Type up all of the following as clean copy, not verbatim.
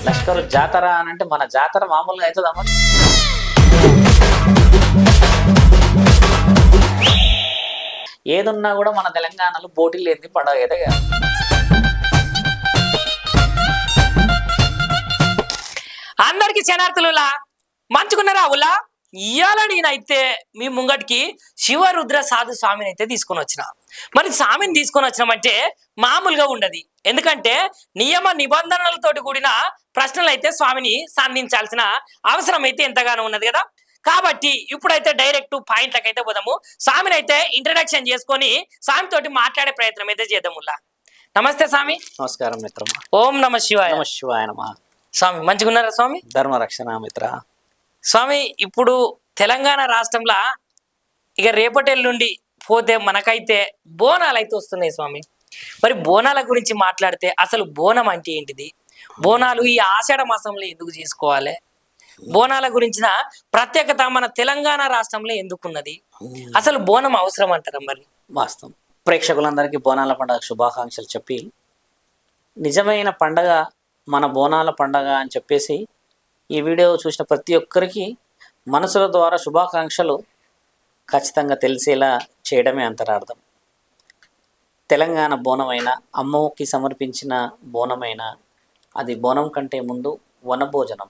లష్కర్ జాతర అని అంటే మన జాతర మామూలుగా అవుతుందా మరి? ఏదున్నా కూడా మన తెలంగాణలో పోటీ లేని పండుగ అయితే కదా. అందరికి శనార్థులులా మంచుకున్నారా ఉలా ఇయ్యాల నేనైతే మీ ముంగటికి శివరుద్ర సాధు స్వామిని అయితే తీసుకొని వచ్చిన. మరి స్వామిని తీసుకొని వచ్చినామంటే మామూలుగా ఉండదు. ఎందుకంటే నియమ నిబంధనలతోటి కూడిన ప్రశ్నలు అయితే స్వామిని సంధించాల్సిన అవసరం అయితే ఎంతగానో ఉన్నది కదా. కాబట్టి ఇప్పుడైతే డైరెక్ట్ పాయింట్లకు అయితే పోదాము. స్వామిని అయితే ఇంట్రడక్షన్ చేసుకొని స్వామి తోటి మాట్లాడే ప్రయత్నం అయితే చేద్దాముల్లా. నమస్తే స్వామి. నమస్కారం మిత్రమా. ఓం నమ శివాయ. నమ శివాయ నమ. స్వామి మంచిగున్నారా స్వామి? ధర్మరక్షణ మిత్ర. స్వామి ఇప్పుడు తెలంగాణ రాష్ట్రంలో ఇక రేపటెల్లుండి పోతే మనకైతే బోనాలు అయితే వస్తున్నాయి స్వామి. మరి బోనాల గురించి మాట్లాడితే అసలు బోనం అంటే ఏంటిది, బోనాలు ఈ ఆషాఢ మాసంలో ఎందుకు చేసుకోవాలి, బోనాల గురించిన ప్రత్యేకత మన తెలంగాణ రాష్ట్రంలో ఎందుకున్నది, అసలు బోనం అవసరం అంటారా? మరి వాస్తవం. ప్రేక్షకులందరికీ బోనాల పండుగ శుభాకాంక్షలు చెప్పి, నిజమైన పండగ మన బోనాల పండగ అని చెప్పేసి ఈ వీడియో చూసిన ప్రతి ఒక్కరికి మనసుల ద్వారా శుభాకాంక్షలు ఖచ్చితంగా తెలిసేలా చేయడమే అంతరార్థం. తెలంగాణ బోనమైన, అమ్మకి సమర్పించిన బోనమైన, అది బోనం కంటే ముందు వనభోజనం.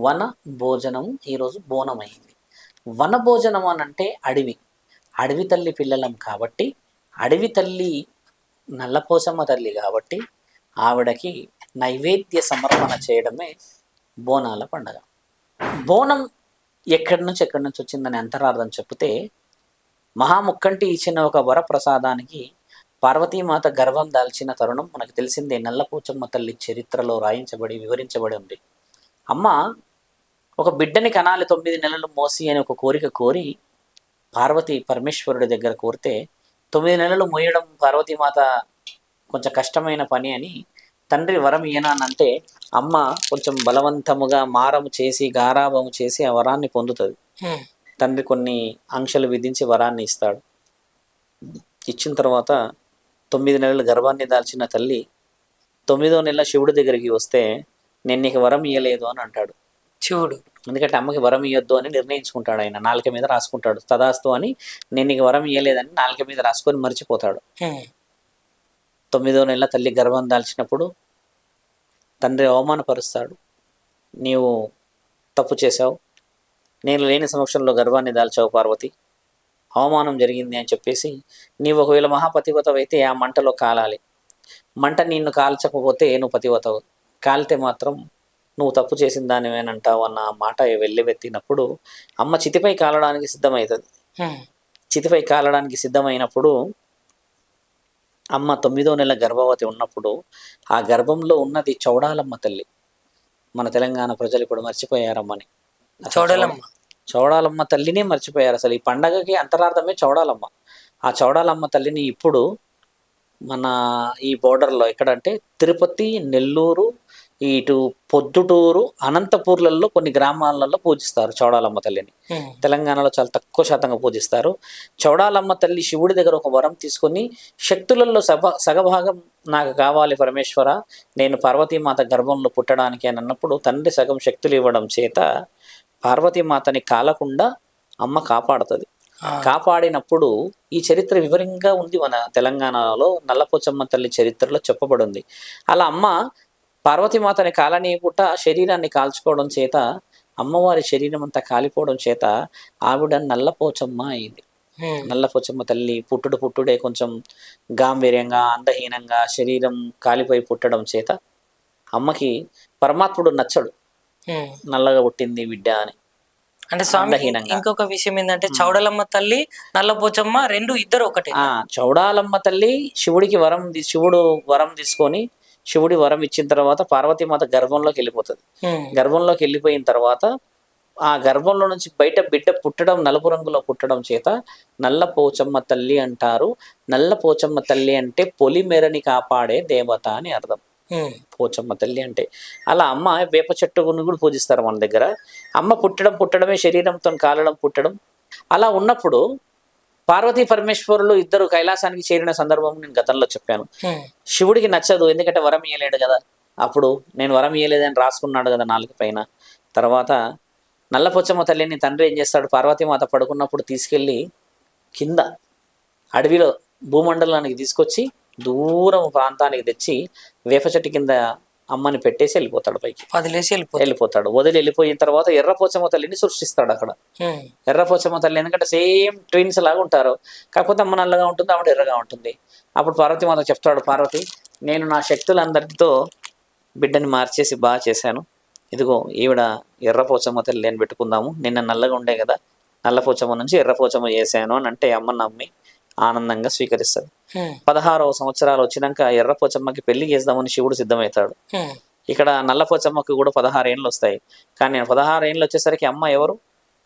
వనభోజనం ఈరోజు బోనమైంది. వనభోజనం అని అంటే అడవి, అడవి తల్లి పిల్లలం కాబట్టి, అడవి తల్లి నల్లపోచమ్మ తల్లి కాబట్టి ఆవిడకి నైవేద్య సమర్పణ చేయడమే బోనాల పండగ. బోనం ఎక్కడి నుంచి వచ్చిందని అంతరార్థం చెప్తే, మహాముక్కంటి ఇచ్చిన ఒక వరప్రసాదానికి పార్వతీమాత గర్భం దాల్చిన తరుణం మనకు తెలిసిందే. నల్లపోచమ్మ తల్లి చరిత్రలో రాయించబడి వివరించబడి ఉంది. అమ్మ ఒక బిడ్డని కనాలి 9 నెలలు మోసి అని ఒక కోరిక కోరి పార్వతీ పరమేశ్వరుడి దగ్గర కోరితే, 9 నెలలు మోయడం పార్వతీమాత కొంచెం కష్టమైన పని అని తండ్రి వరం ఏనానంటే, అమ్మ కొంచెం బలవంతముగా మారము చేసి గారాభము చేసి ఆ వరాన్ని పొందుతుంది. తండ్రి కొన్ని ఆంక్షలు విధించి వరాన్ని ఇస్తాడు. ఇచ్చిన తర్వాత 9 నెలలు గర్భాన్ని దాల్చిన తల్లి 9వ నెల శివుడి దగ్గరికి వస్తే, నేను నీకు వరం ఇయ్యలేదు అని అంటాడు శివుడు. ఎందుకంటే అమ్మకి వరం ఇయ్యొద్దు అని నిర్ణయించుకుంటాడు. ఆయన నాలుక మీద రాసుకుంటాడు, తదాస్తు అని. నేను నీకు వరం ఇయ్యలేదని నాలుక మీద రాసుకొని మర్చిపోతాడు. 9వ నెల తల్లి గర్భం దాల్చినప్పుడు తండ్రి అవమానపరుస్తాడు. నీవు తప్పు చేశావు, నేను లేని సమక్షంలో గర్భాన్ని దాల్చావు పార్వతి, అవమానం జరిగింది అని చెప్పేసి, నీవు ఒకవేళ మహాపతివతవైతే ఆ మంటలో కాలాలి, మంట నిన్ను కాల్చకపోతే నువ్వు పతివతవు, కాలితే మాత్రం నువ్వు తప్పు చేసిన దానివేనంటావు అన్న మాట వెళ్ళివెత్తినప్పుడు అమ్మ చితిపై కాలడానికి సిద్ధమవుతుంది. చితిపై కాలడానికి సిద్ధమైనప్పుడు అమ్మ 9వ నెల గర్భవతి ఉన్నప్పుడు ఆ గర్భంలో ఉన్నది చౌడాలమ్మ తల్లి. మన తెలంగాణ ప్రజలు ఇప్పుడు మర్చిపోయారమ్మని. చౌడాలమ్మ తల్లిని మర్చిపోయారు. అసలు ఈ పండగకి అంతరార్థమే చౌడాలమ్మ. ఆ చౌడాలమ్మ తల్లిని ఇప్పుడు మన ఈ బోర్డర్లో ఎక్కడంటే తిరుపతి, నెల్లూరు, ఇటు పొద్దుటూరు, అనంతపూర్లలో కొన్ని గ్రామాలలో పూజిస్తారు చౌడాలమ్మ తల్లిని. తెలంగాణలో చాలా తక్కువ శాతంగా పూజిస్తారు. చౌడాలమ్మ తల్లి శివుడి దగ్గర ఒక వరం తీసుకొని, శక్తులలో సగభాగం నాకు కావాలి పరమేశ్వర, నేను పార్వతీమాత గర్భంలో పుట్టడానికి అని అన్నప్పుడు తండ్రి సగం శక్తులు ఇవ్వడం చేత పార్వతీమాతని కాలకుండా అమ్మ కాపాడుతుంది. కాపాడినప్పుడు ఈ చరిత్ర వివరంగా ఉంది మన తెలంగాణలో. నల్లపోచమ్మ తల్లి చరిత్రలో చెప్పబడి ఉంది. అలా అమ్మ పార్వతీమాతని కాలని పుట్ట శరీరాన్ని కాల్చుకోవడం చేత, అమ్మవారి శరీరం అంతా కాలిపోవడం చేత ఆవిడ నల్లపోచమ్మ అయింది. నల్లపోచమ్మ తల్లి పుట్టుడే కొంచెం గాంభీర్యంగా, అందహీనంగా, శరీరం కాలిపోయి పుట్టడం చేత అమ్మకి పరమాత్ముడు నచ్చడు, నల్లగా పుట్టింది బిడ్డ అని. అంటే స్వామి ఇంకొక విషయం ఏంటంటే, చౌడాలమ్మ తల్లి నల్లపోచమ్మ ఇద్దరు ఒకటే. చౌడాలమ్మ తల్లి శివుడు వరం తీసుకొని, శివుడి వరం ఇచ్చిన తర్వాత పార్వతీమాత గర్భంలోకి వెళ్ళిపోతుంది. గర్భంలోకి వెళ్ళిపోయిన తర్వాత ఆ గర్భంలో నుంచి బయట బిడ్డ పుట్టడం నలుపు రంగులో పుట్టడం చేత నల్లపోచమ్మ తల్లి అంటారు. నల్లపోచమ్మ తల్లి అంటే పొలిమేరని కాపాడే దేవత అని అర్థం. పోచమ్మ తల్లి అంటే అలా అమ్మ వేప చెట్టుని కూడా పూజిస్తారు మన దగ్గర. అమ్మ పుట్టడమే, శరీరంతో కాలడం పుట్టడం. అలా ఉన్నప్పుడు పార్వతీ పరమేశ్వరులు ఇద్దరు కైలాసానికి చేరిన సందర్భం నేను గతంలో చెప్పాను. శివుడికి నచ్చదు, ఎందుకంటే వరం ఇయ్యలేడు కదా. అప్పుడు నేను వరం ఇయ్యలేదని రాసుకున్నాడు కదా నాలుగు పైన. తర్వాత నల్లపోచమ్మ తల్లిని తండ్రి ఏం చేస్తాడు, పార్వతీమాత పడుకున్నప్పుడు తీసుకెళ్ళి కింద అడవిలో భూమండలానికి తీసుకొచ్చి దూరం ప్రాంతానికి తెచ్చి వేప చెట్టు కింద అమ్మని పెట్టేసి వెళ్ళిపోతాడు, పైకి వదిలేసి వెళ్ళిపోతాడు. వదిలి వెళ్ళిపోయిన తర్వాత ఎర్రపోచమ్మ తల్లిని సృష్టిస్తాడు అక్కడ. ఎర్రపోచమ్మ తల్లి ఎందుకంటే సేమ్ ట్విన్స్ లాగా ఉంటారు, కాకపోతే అమ్మ నల్లగా ఉంటుంది, ఆవిడ ఎర్రగా ఉంటుంది. అప్పుడు పార్వతీమాత చెప్తాడు, పార్వతి నేను నా శక్తులందరితో బిడ్డని మార్చేసి బాగా చేశాను, ఇదిగో ఈవిడ ఎర్రపోచమ్మ తల్లి అని పెట్టుకుందాము, నిన్న నల్లగా ఉండే కదా, నల్లపోచమ్మ నుంచి ఎర్రపోచమ్మ చేశాను అని అంటే అమ్మ నమ్మి ఆనందంగా స్వీకరిస్తుంది. 16వ సంవత్సరాలు వచ్చినాక ఎర్రపోచమ్మకి పెళ్లి చేద్దామని శివుడు సిద్ధమవుతాడు. ఇక్కడ నల్లపోచమ్మకి కూడా 16 ఏళ్ళు వస్తాయి. కానీ 16 ఏళ్ళు వచ్చేసరికి అమ్మ ఎవరు,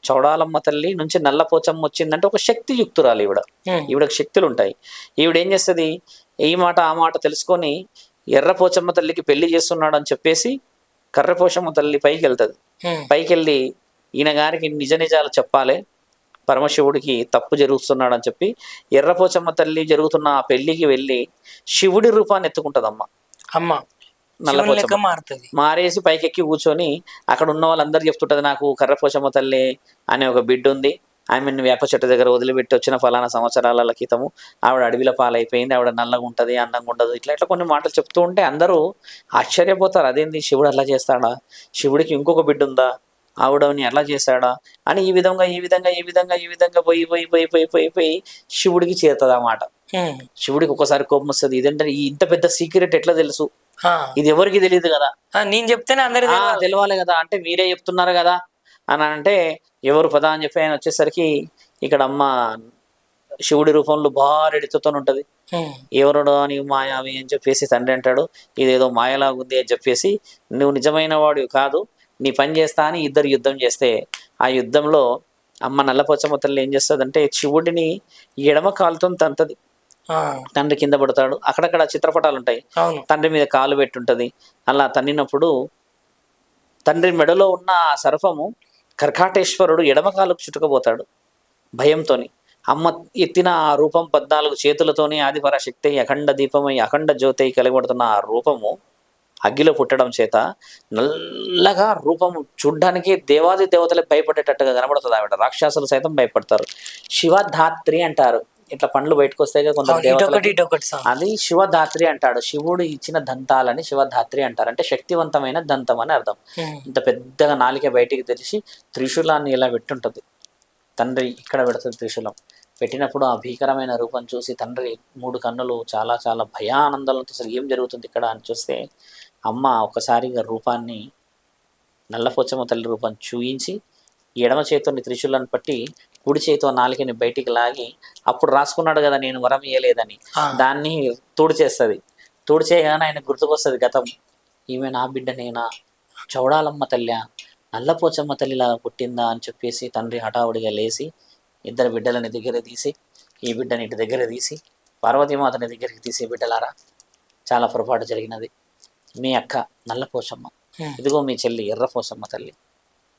చౌడాలమ్మ తల్లి నుంచి నల్లపోచమ్మ వచ్చిందంటే ఒక శక్తి యుక్తురాలు ఈవిడ. ఈవిడకి శక్తులు ఉంటాయి. ఈవిడ ఏం చేస్తుంది, ఈ మాట ఆ మాట తెలుసుకొని ఎర్రపోచమ్మ తల్లికి పెళ్లి చేస్తున్నాడు అని చెప్పేసి కర్రపోచమ్మ తల్లి పైకి వెళ్తుంది. పైకి వెళ్ళి ఈయన గారికి నిజ నిజాలు చెప్పాలి, పరమశివుడికి తప్పు జరుగుతున్నాడు అని చెప్పి ఎర్రపోచమ్మ తల్లి జరుగుతున్న ఆ పెళ్లికి వెళ్ళి శివుడి రూపాన్ని ఎత్తుకుంటది అమ్మ. నల్లపోచమ్మ మారేసి పైకెక్కి కూర్చొని అక్కడ ఉన్న వాళ్ళందరూ చెప్తుంటది, నాకు కర్రపోచమ్మ తల్లి అనే ఒక బిడ్డ ఉంది, ఆమెను వేప చెట్టు దగ్గర వదిలిపెట్టి వచ్చిన ఫలానా సంవత్సరాల క్రితము ఆవిడ అడవిలో పాలైపోయింది, ఆవిడ నల్లగా ఉంటుంది, అందంగా ఉండదు, ఇట్లా కొన్ని మాటలు చెప్తూ ఉంటే అందరూ ఆశ్చర్యపోతారు. అదేంది శివుడు అలా చేస్తాడా, శివుడికి ఇంకొక బిడ్డ ఉందా, ఆవిడని అలా చేశాడా అని ఈ విధంగా పోయి శివుడికి చేరుతుంది ఆ మాట. శివుడికి ఒకసారి కోపం వస్తుంది, ఇదంటే ఇంత పెద్ద సీక్రెట్ ఎట్లా తెలుసు, ఇది ఎవరికి తెలియదు కదా, నేను చెప్తేనే అందరికి తెలవాలి కదా, అంటే మీరే చెప్తున్నారు కదా అని అంటే ఎవరు పదా అని చెప్పి ఆయన వచ్చేసరికి ఇక్కడ అమ్మ శివుడి రూపంలో భారెడితో ఉంటది. ఎవరుడో అని మాయావి అని చెప్పేసి తండ్రి అంటాడు, ఇదేదో మాయలాగుంది అని చెప్పేసి, నువ్వు నిజమైన వాడు కాదు, నీ పని చేస్తా అని ఇద్దరు యుద్ధం చేస్తే ఆ యుద్ధంలో అమ్మ నల్లపోచమ్మ తల్లి ఏం చేస్తుంది, శివుడిని ఎడమ కాలుతో తంతది, తండ్రి కింద పడతాడు. అక్కడక్కడ చిత్రపటాలు ఉంటాయి, తండ్రి మీద కాలు పెట్టుంటది. అలా తన్నినప్పుడు తండ్రి మెడలో ఉన్న ఆ సర్పము కర్కాటేశ్వరుడు ఎడమ కాలుకు చుట్టుకుపోతాడు భయంతోని. అమ్మ ఎత్తిన ఆ రూపం 14 చేతులతోని ఆదిపరాశక్తి అఖండ దీపమై అఖండ జ్యోతి కలిగబడుతున్న ఆ రూపము అగ్గిలో పుట్టడం చేత నల్లగా రూపము చూడ్డానికి దేవాది దేవతలకు భయపడేటట్టుగా కనబడుతుంది ఆవిడ. రాక్షసులు సైతం భయపడతారు. శివధాత్రి అంటారు, ఇట్లా పండ్లు బయటకు వస్తాయి కొంత దేవతలు, అది శివధాత్రి అంటాడు. శివుడు ఇచ్చిన దంతాలని శివధాత్రి అంటారు, అంటే శక్తివంతమైన దంతం అని అర్థం. ఇంత పెద్దగా నాలిక బయటికి తెరిచి త్రిశూలాన్ని ఇలా పెట్టుంటది. తండ్రి ఇక్కడ పెడుతుంది త్రిశూలం. పెట్టినప్పుడు ఆ భీకరమైన రూపం చూసి తండ్రి 3 కన్నులు చాలా చాలా భయానందాలతో అసలు ఏం జరుగుతుంది ఇక్కడ అని చూస్తే అమ్మ ఒకసారిగా రూపాన్ని నల్లపోచమ్మ తల్లి రూపం చూయించి ఎడమ చేతుని త్రిశూలాన్ని పట్టి కుడి చేతితో నాలుకని బయటికి లాగి, అప్పుడు రాసుకున్నాడు కదా నేను వరం ఇయ్యలేదని, దాన్ని తుడిచేస్తుంది. తుడిచేయగానే ఆయన గుర్తుకొస్తుంది గతం, ఈమె నా బిడ్డనేనా, చౌడాలమ్మ తల్లి నల్లపోచమ్మ తల్లిలాగా పుట్టిందా అని చెప్పేసి తండ్రి హఠావుడిగా లేచి 2 బిడ్డలని దగ్గర తీసి, ఈ బిడ్డని ఇటు దగ్గర తీసి పార్వతీమాతని దగ్గరికి తీసి, బిడ్డలారా చాలా పొరపాటు జరిగినది, మీ అక్క నల్లపోచమ్మ, ఇదిగో మీ చెల్లి ఎర్రపోచమ్మ తల్లి,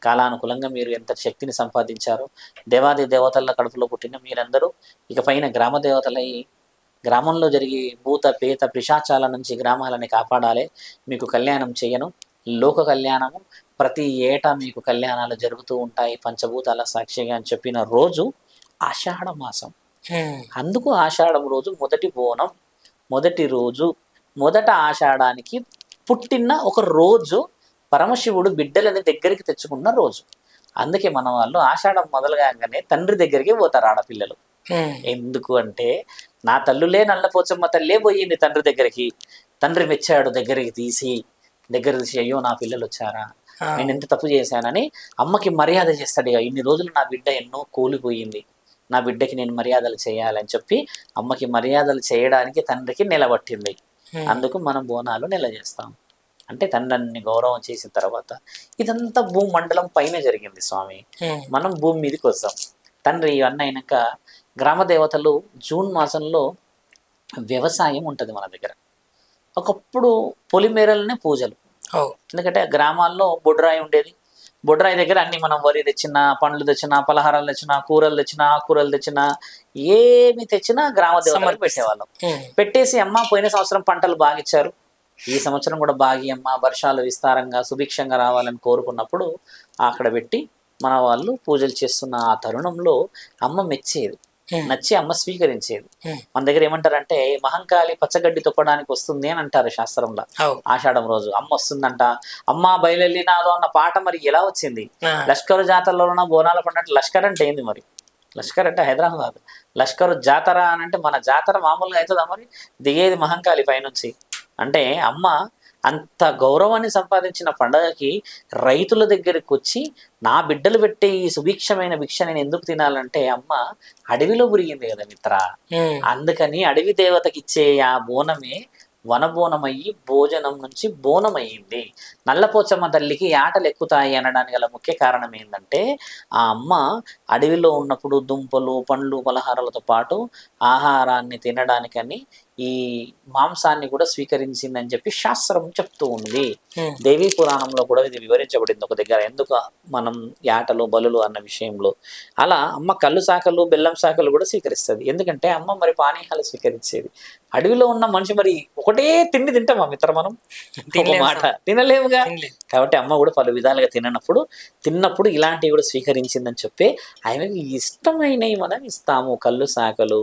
కాలానుకూలంగా మీరు ఎంత శక్తిని సంపాదించారో, దేవాది దేవతల కడుపులో పుట్టిన మీరందరూ ఇక పైన గ్రామ దేవతలై గ్రామంలో జరిగి భూత పేత పిశాచాల నుంచి గ్రామాలని కాపాడాలి, మీకు కళ్యాణం చేయను, లోక కళ్యాణము, ప్రతి ఏటా మీకు కళ్యాణాలు జరుగుతూ ఉంటాయి పంచభూతాల సాక్షిగా అని చెప్పిన రోజు ఆషాఢ మాసం. అందుకు ఆషాఢం రోజు మొదటి బోనం, మొదటి రోజు, మొదట ఆషాఢానికి పుట్టిన ఒక రోజు, పరమశివుడు బిడ్డలని దగ్గరికి తెచ్చుకున్న రోజు. అందుకే మన వాళ్ళు ఆషాఢం మొదలుగానే తండ్రి దగ్గరికి పోతారు ఆడపిల్లలు. ఎందుకు అంటే నా తల్లులే నల్లపోచమ్మ తల్లే పోయింది తండ్రి దగ్గరికి, తండ్రి మెచ్చాడు, దగ్గరికి తీసి అయ్యో నా పిల్లలు వచ్చారా, నేను ఎంత తప్పు చేశానని అమ్మకి మర్యాద చేస్తాడు. ఇక ఇన్ని రోజులు నా బిడ్డ ఎన్నో కూలిపోయింది, నా బిడ్డకి నేను మర్యాదలు చేయాలని చెప్పి అమ్మకి మర్యాదలు చేయడానికి తండ్రికి నిలబట్టింది. అందుకు మనం బోనాలు నెల చేస్తాం. అంటే తండ్రిని గౌరవం చేసిన తర్వాత ఇదంతా భూమండలం పైన జరిగింది స్వామి. మనం భూమి మీదకి వస్తాం. తండ్రి ఇవన్నీ అయినాక గ్రామ దేవతలు జూన్ మాసంలో వ్యవసాయం ఉంటుంది మన దగ్గర. ఒకప్పుడు పొలిమేరలనే పూజలు, ఎందుకంటే గ్రామాల్లో బొడ్రాయి ఉండేది. బొడ్రాయి దగ్గర అన్ని మనం వరి తెచ్చినా, పండ్లు తెచ్చినా, పలహారాలు తెచ్చినా, కూరలు తెచ్చినా, ఆకుకూరలు తెచ్చినా, ఏమి తెచ్చినా గ్రామ దేవతలకు సమర్పిస్తాం. పెట్టేవాళ్ళం. పెట్టేసి అమ్మ పోయిన సంవత్సరం పంటలు బాగా ఇచ్చారు, ఈ సంవత్సరం కూడా బాగా అమ్మ వర్షాలు విస్తారంగా సుభిక్షంగా రావాలని కోరుకున్నప్పుడు అక్కడ పెట్టి మన వాళ్ళు పూజలు చేస్తున్న ఆ తరుణంలో అమ్మ మెచ్చేది, నచ్చి అమ్మ స్వీకరించేది. మన దగ్గర ఏమంటారంటే మహంకాళి పచ్చగడ్డి తొక్కడానికి వస్తుంది అని అంటారు శాస్త్రంలో. ఆషాఢం రోజు అమ్మ వస్తుందంట, అమ్మ బయలునాదో అన్న పాట మరి ఎలా వచ్చింది? లష్కరు జాతరలో ఉన్న బోనాల పండుగ. లష్కర్ అంటే ఏంది మరి? లష్కర్ అంటే హైదరాబాద్, లష్కరు జాతర అని అంటే మన జాతర మామూలుగా అవుతుందా మరి? దిగేది మహంకాళి పైనుంచి. అంటే అమ్మ అంత గౌరవాన్ని సంపాదించిన పండగకి రైతుల దగ్గరికి వచ్చి నా బిడ్డలు పెట్టే ఈ సుభిక్షమైన భిక్ష నేను ఎందుకు తినాలంటే అమ్మ అడవిలో పురిగింది కదా మిత్ర. అందుకని అడవి దేవతకి ఇచ్చే ఆ బోనమే వనబోనమయ్యి భోజనం నుంచి బోనమయ్యింది. నల్లపోచమ్మ తల్లికి ఆటలు ఎక్కుతాయి అనడానికి గల ముఖ్య కారణం ఏంటంటే ఆ అమ్మ అడవిలో ఉన్నప్పుడు దుంపలు పండ్లు పలహారాలతో పాటు ఆహారాన్ని తినడానికని ఈ మాంసాన్ని కూడా స్వీకరించిందని చెప్పి శాస్త్రం చెప్తూ ఉంది. దేవీ పురాణంలో కూడా ఇది వివరించబడింది ఒక దగ్గర, ఎందుకు మనం యాటలు బలులు అన్న విషయంలో. అలా అమ్మ కళ్ళు శాఖలు బెల్లం శాఖలు కూడా స్వీకరిస్తుంది. ఎందుకంటే అమ్మ మరి పానీయాలు స్వీకరించేది. అడవిలో ఉన్న మనిషి మరి ఒకటే తిండి తింటామా మిత్ర మనం? ఒక మాట తినలేముగా. కాబట్టి అమ్మ కూడా పలు విధాలుగా తిన్నప్పుడు ఇలాంటివి కూడా స్వీకరించిందని చెప్పి ఆమెకి ఇష్టమైనవి మనం ఇస్తాము. కళ్ళు శాఖలు,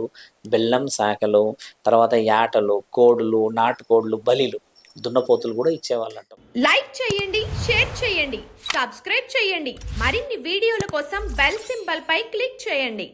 బెల్లం శాఖలు, తర్వాత యాటలు, కోడులు, నాటుకోడులు, బలిలు, దున్నపోతులు కూడా ఇచ్చేవాళ్ళంట. లైక్ చేయండి, షేర్ చేయండి, సబ్స్క్రైబ్ చేయండి. మరిన్ని వీడియోల కోసం బెల్ సింబల్ పై క్లిక్ చేయండి.